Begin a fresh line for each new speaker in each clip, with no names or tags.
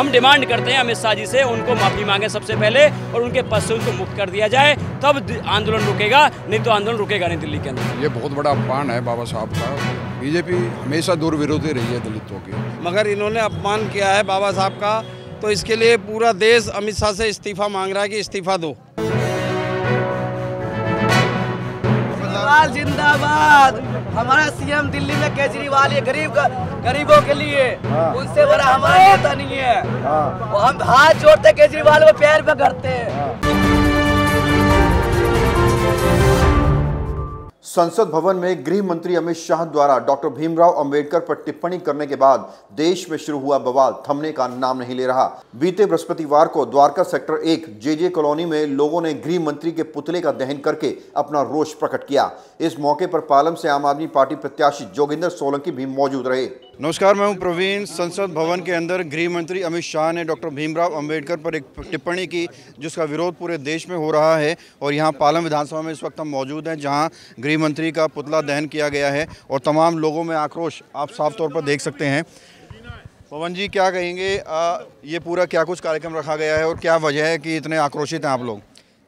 हम डिमांड करते हैं अमित शाह जी से उनको माफ़ी मांगे सबसे पहले और उनके पद से उनको मुक्त कर दिया जाए, तब आंदोलन रुकेगा, नहीं तो आंदोलन रुकेगा नहीं दिल्ली के अंदर।
ये बहुत बड़ा अपमान है बाबा साहब का। बीजेपी हमेशा दूर विरोधी रही है दलितों की,
मगर इन्होंने अपमान किया है बाबा साहब का, तो इसके लिए पूरा देश अमित शाह से इस्तीफा मांग रहा है कि इस्तीफा दो।
जिंदाबाद। हमारा सीएम दिल्ली में केजरीवाल, ये गरीबों के लिए उनसे बड़ा हमारा नेता नहीं है। वो हम हाथ जोड़ते केजरीवाल को, पैर पे करते हैं।
संसद भवन में गृह मंत्री अमित शाह द्वारा डॉक्टर भीमराव अंबेडकर पर टिप्पणी करने के बाद देश में शुरू हुआ बवाल थमने का नाम नहीं ले रहा। बीते बृहस्पतिवार को द्वारका सेक्टर 1 जेजे कॉलोनी में लोगों ने गृह मंत्री के पुतले का दहन करके अपना रोष प्रकट किया। इस मौके पर पालम से आम आदमी पार्टी प्रत्याशी जोगिंदर सोलंकी भी मौजूद रहे।
नमस्कार, मैं हूं प्रवीण। संसद भवन के अंदर गृह मंत्री अमित शाह ने डॉक्टर भीमराव अंबेडकर पर एक टिप्पणी की जिसका विरोध पूरे देश में हो रहा है और यहां पालम विधानसभा में इस वक्त हम मौजूद हैं, जहां गृह मंत्री का पुतला दहन किया गया है और तमाम लोगों में आक्रोश आप साफ तौर पर देख सकते हैं। पवन जी, क्या कहेंगे, ये पूरा क्या कुछ कार्यक्रम रखा गया है और क्या वजह है कि इतने आक्रोशित हैं आप लोग?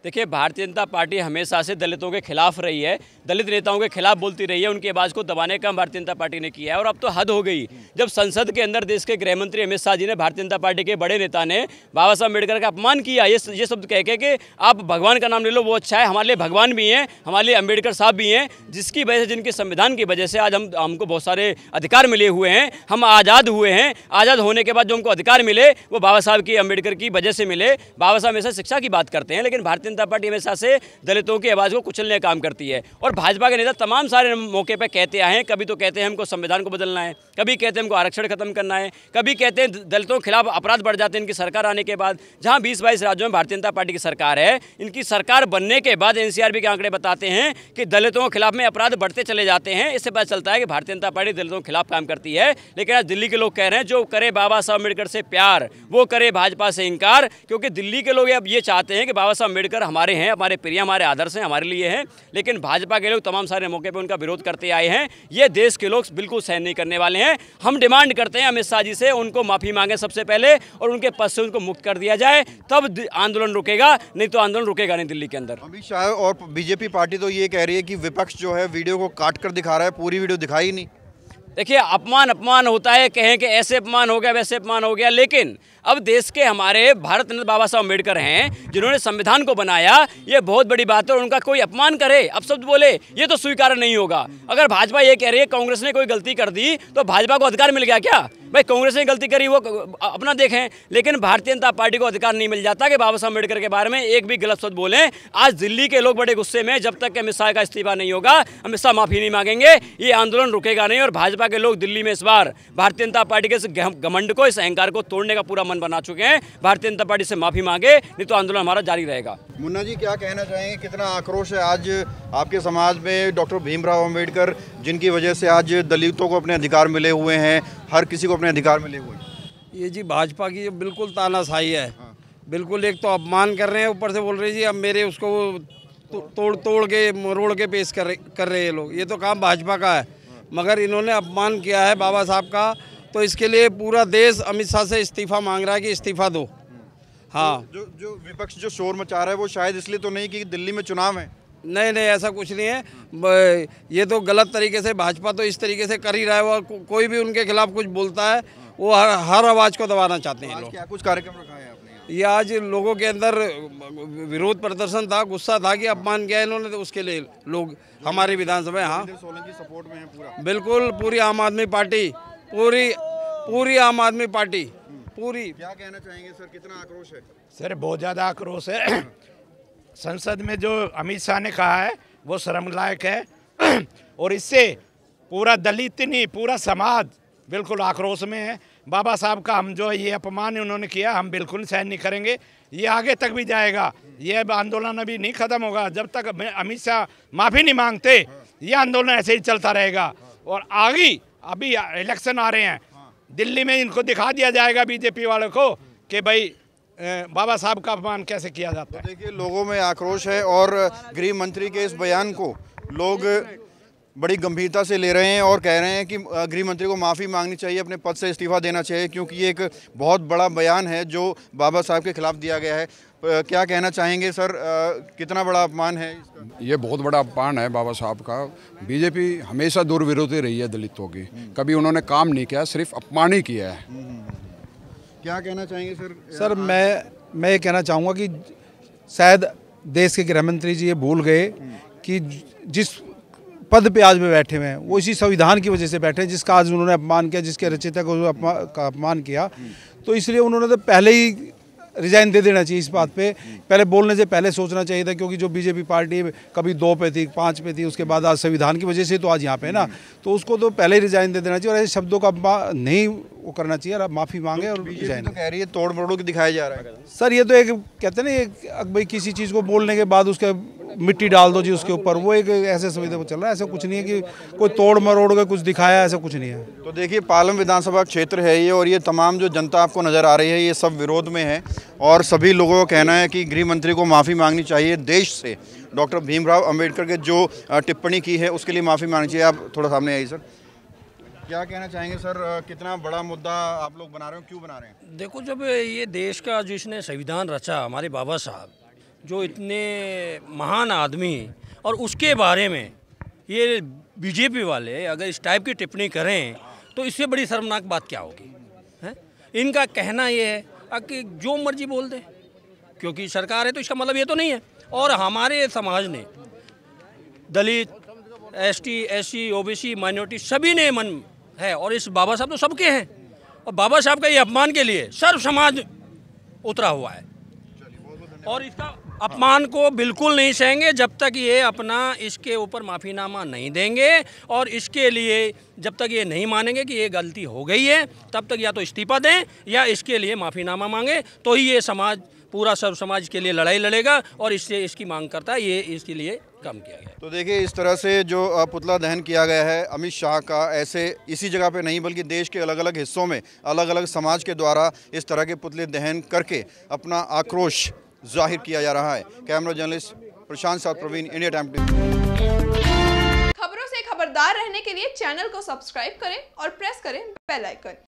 देखिए, भारतीय जनता पार्टी हमेशा से दलितों के खिलाफ रही है, दलित नेताओं के खिलाफ बोलती रही है, उनकी आवाज़ को दबाने का भारतीय जनता पार्टी ने किया है। और अब तो हद हो गई, जब संसद के अंदर देश के गृह मंत्री अमित शाह जी ने, भारतीय जनता पार्टी के बड़े नेता ने बाबा साहब अम्बेडकर का अपमान किया। ये शब्द कह के कि आप भगवान का नाम ले लो वो अच्छा है, हमारे लिए भगवान भी हैं, हमारे लिए अम्बेडकर साहब भी हैं, जिसकी वजह से, जिनके संविधान की वजह से आज हमको बहुत सारे अधिकार मिले हुए हैं, हम आज़ाद हुए हैं। आज़ाद होने के बाद जो हमको अधिकार मिले वो बाबा साहब की, अम्बेडकर की वजह से मिले। बाबा साहब हमेशा शिक्षा की बात करते हैं, लेकिन भारतीय जनता पार्टी हमेशा से दलितों की आवाज़ को कुचलने का काम करती है। और भाजपा के नेता तमाम सारे मौके पर कहते आए हैं, कभी तो कहते हैं हमको संविधान को बदलना है, कभी कहते हैं हमको आरक्षण खत्म करना है, कभी कहते हैं दलितों के खिलाफ अपराध बढ़ जाते हैं इनकी सरकार आने के बाद। जहां 20-22 राज्यों में भारतीय जनता पार्टी की सरकार है, इनकी सरकार बनने के बाद एनसीआरबी के आंकड़े बताते हैं कि दलितों के खिलाफ में अपराध बढ़ते चले जाते हैं। इससे पता चलता है कि भारतीय जनता पार्टी दलितों के खिलाफ काम करती है। लेकिन आज दिल्ली के लोग कह रहे हैं जो करे बाबा साहब अम्बेडकर से प्यार वो करे भाजपा से इनकार, क्योंकि दिल्ली के लोग अब ये चाहते हैं कि बाबा साहब अम्बेडकर हमारे हैं, हमारे प्रिय, हमारे आदर्श हैं, हमारे लिए हैं। लेकिन भाजपा के लोग तमाम सारे मौके पर उनका विरोध करते आए हैं। ये देश के लोग बिल्कुल सहन नहीं करने वाले हैं। हम डिमांड करते हैं अमित शाह जी से उनको माफ़ी मांगे सबसे पहले और उनके पद से उनको मुक्त कर दिया जाए, तब आंदोलन रुकेगा, नहीं तो आंदोलन रुकेगा नहीं दिल्ली के अंदर।
अमित शाह और बीजेपी पार्टी तो ये कह रही है कि विपक्ष जो है वीडियो को काट कर दिखा रहा है, पूरी वीडियो दिखाई नहीं।
देखिए, अपमान होता है, कहें कि ऐसे अपमान हो गया, वैसे अपमान हो गया, लेकिन अब देश के हमारे भारत रत्न बाबा साहब अम्बेडकर हैं जिन्होंने संविधान को बनाया, ये बहुत बड़ी बात है। और उनका कोई अपमान करे, अपशब्द बोले, ये तो स्वीकार नहीं होगा। अगर भाजपा ये कह रही है कांग्रेस ने कोई गलती कर दी तो भाजपा को अधिकार मिल गया क्या? भाई कांग्रेस ने गलती करी वो अपना देखें, लेकिन भारतीय जनता पार्टी को अधिकार नहीं मिल जाता कि बाबा साहब अम्बेडकर के बारे में एक भी गलत शब्द बोलें। आज दिल्ली के लोग बड़े गुस्से में, जब तक अमित शाह का इस्तीफा नहीं होगा, अमित शाह माफ़ी नहीं मांगेंगे, ये आंदोलन रुकेगा नहीं। और भाजपा के लोग दिल्ली में इस बार भारतीय जनता पार्टी के इस घमंड को, इस अहंकार को तोड़ने का पूरा मन बना चुके हैं। भारतीय जनता पार्टी से माफ़ी मांगे, नहीं तो आंदोलन हमारा जारी रहेगा।
मुन्ना जी, क्या कहना चाहेंगे, कितना आक्रोश है आज आपके समाज में डॉक्टर भीमराव अंबेडकर, जिनकी वजह से आज दलितों को अपने अधिकार मिले हुए हैं, हर किसी को अपने अधिकार मिले हुए हैं?
ये जी भाजपा की बिल्कुल तानाशाही है। बिल्कुल, एक तो अपमान कर रहे हैं, ऊपर से बोल रहे जी अब मेरे उसको तोड़ के मरोड़ के पेश कर रहे हैं लोग। ये तो काम भाजपा का है, मगर इन्होंने अपमान किया है बाबा साहब का, तो इसके लिए पूरा देश अमित शाह से इस्तीफा मांग रहा है कि इस्तीफा दो। हाँ,
जो विपक्ष जो शोर मचा रहा है वो शायद इसलिए तो नहीं कि दिल्ली में चुनाव है।
नहीं, ऐसा कुछ नहीं है। ये तो गलत तरीके से भाजपा तो इस तरीके से कर ही रहा है। और कोई भी उनके खिलाफ कुछ बोलता है वो हर आवाज़ को दबाना चाहते हैं लोग।
क्या कुछ कार्यक्रम रखा है आपने?
ये आज लोगों के अंदर विरोध प्रदर्शन था, गुस्सा था कि अपमान किया इन्होंने, तो उसके लिए लोग हमारी विधानसभा। हाँ,
सोलंकी सपोर्ट में है पूरा?
बिल्कुल, पूरी आम आदमी पार्टी, पूरी आम आदमी पार्टी पूरी।
क्या कहना चाहेंगे सर, कितना आक्रोश है?
सर बहुत ज़्यादा आक्रोश है। संसद में जो अमित शाह ने कहा है वो शर्म लायक है और इससे पूरा दलित नहीं, पूरा समाज बिल्कुल आक्रोश में है। बाबा साहब का हम जो ये अपमान उन्होंने किया, हम बिल्कुल सहन नहीं करेंगे। ये आगे तक भी जाएगा, ये आंदोलन अभी नहीं ख़त्म होगा जब तक अमित शाह माफ़ी नहीं मांगते। ये आंदोलन ऐसे ही चलता रहेगा और आगे अभी इलेक्शन आ रहे हैं, दिल्ली में इनको दिखा दिया जाएगा बीजेपी वालों को कि भाई बाबा साहब का अपमान कैसे किया जाता है।
देखिए, लोगों में आक्रोश है और गृह मंत्री के इस बयान को लोग बड़ी गंभीरता से ले रहे हैं और कह रहे हैं कि गृह मंत्री को माफ़ी मांगनी चाहिए, अपने पद से इस्तीफा देना चाहिए, क्योंकि ये एक बहुत बड़ा बयान है जो बाबा साहब के खिलाफ दिया गया है। क्या कहना चाहेंगे सर, कितना बड़ा अपमान है इसका?
ये बहुत बड़ा अपमान है बाबा साहब का। बीजेपी हमेशा दूर विरोधी रही है दलितों की, कभी उन्होंने काम नहीं किया, सिर्फ अपमान ही किया है।
क्या कहना चाहेंगे सर?
सर मैं ये कहना चाहूँगा कि शायद देश के गृह मंत्री जी ये भूल गए कि जिस पद पे आज में बैठे हुए हैं वो इसी संविधान की वजह से बैठे हैं जिसका आज उन्होंने अपमान किया, जिसके रचयिता को अपमान किया। तो इसलिए उन्होंने तो पहले ही रिजाइन दे देना चाहिए। इस बात पे पहले बोलने से पहले सोचना चाहिए था, क्योंकि जो बीजेपी पार्टी कभी 2 पे थी, 5 पे थी, उसके बाद आज संविधान की वजह से तो आज यहाँ पे ना, तो उसको तो पहले ही रिजाइन दे देना चाहिए और ऐसे शब्दों का नहीं वो करना चाहिए। और माफ़ी मांगे और रिजाइन।
तो कह रही है तोड़ मरोड़ के दिखाया जा रहा है
सर, ये तो एक कहते हैं ना, भाई किसी चीज़ को बोलने के बाद उसके मिट्टी डाल दो जी उसके ऊपर, वो एक ऐसे सुविधा को चल रहा है। ऐसा कुछ नहीं है कि कोई तोड़ मरोड़ के कुछ दिखाया, ऐसा कुछ नहीं है।
तो देखिए, पालम विधानसभा क्षेत्र है ये, और ये तमाम जो जनता आपको नज़र आ रही है ये सब विरोध में है और सभी लोगों का कहना है कि गृह मंत्री को माफ़ी मांगनी चाहिए देश से। डॉक्टर भीमराव अंबेडकर के जो टिप्पणी की है उसके लिए माफ़ी मांगनी चाहिए। आप थोड़ा सामने आइए सर, क्या कहना चाहेंगे सर? कितना बड़ा मुद्दा आप लोग बना रहे हो, क्यों बना रहे हैं?
देखो, जब ये देश का जिसने संविधान रचा, हमारे बाबा साहब, जो इतने महान आदमी, और उसके बारे में ये बीजेपी वाले अगर इस टाइप की टिप्पणी करें तो इससे बड़ी शर्मनाक बात क्या होगी? हैं? इनका कहना ये है कि जो मर्जी बोल दे क्योंकि सरकार है, तो इसका मतलब ये तो नहीं है। और हमारे समाज ने, दलित, एसटी, एससी, ओबीसी, माइनॉरिटी, सभी ने मन है, और इस बाबा साहब तो सबके हैं, और बाबा साहब का ये अपमान के लिए सर्व समाज उतरा हुआ है और इसका अपमान को बिल्कुल नहीं सहेंगे जब तक ये अपना इसके ऊपर माफ़ीनामा नहीं देंगे। और इसके लिए जब तक ये नहीं मानेंगे कि ये गलती हो गई है, तब तक या तो इस्तीफा दें या इसके लिए माफ़ीनामा मांगे, तो ही ये समाज, पूरा सर्व समाज के लिए लड़ाई लड़ेगा और इससे इसकी मांग करता है। ये इसके लिए कम किया गया।
तो देखिए, इस तरह से जो पुतला दहन किया गया है अमित शाह का, ऐसे इसी जगह पे नहीं बल्कि देश के अलग अलग हिस्सों में अलग अलग समाज के द्वारा इस तरह के पुतले दहन करके अपना आक्रोश जाहिर किया जा रहा है। कैमरा जर्नलिस्ट प्रशांत साथ, प्रवीण, इंडिया टाइम।
खबरों से खबरदार रहने के लिए चैनल को सब्सक्राइब करें और प्रेस करें बेल आइकन।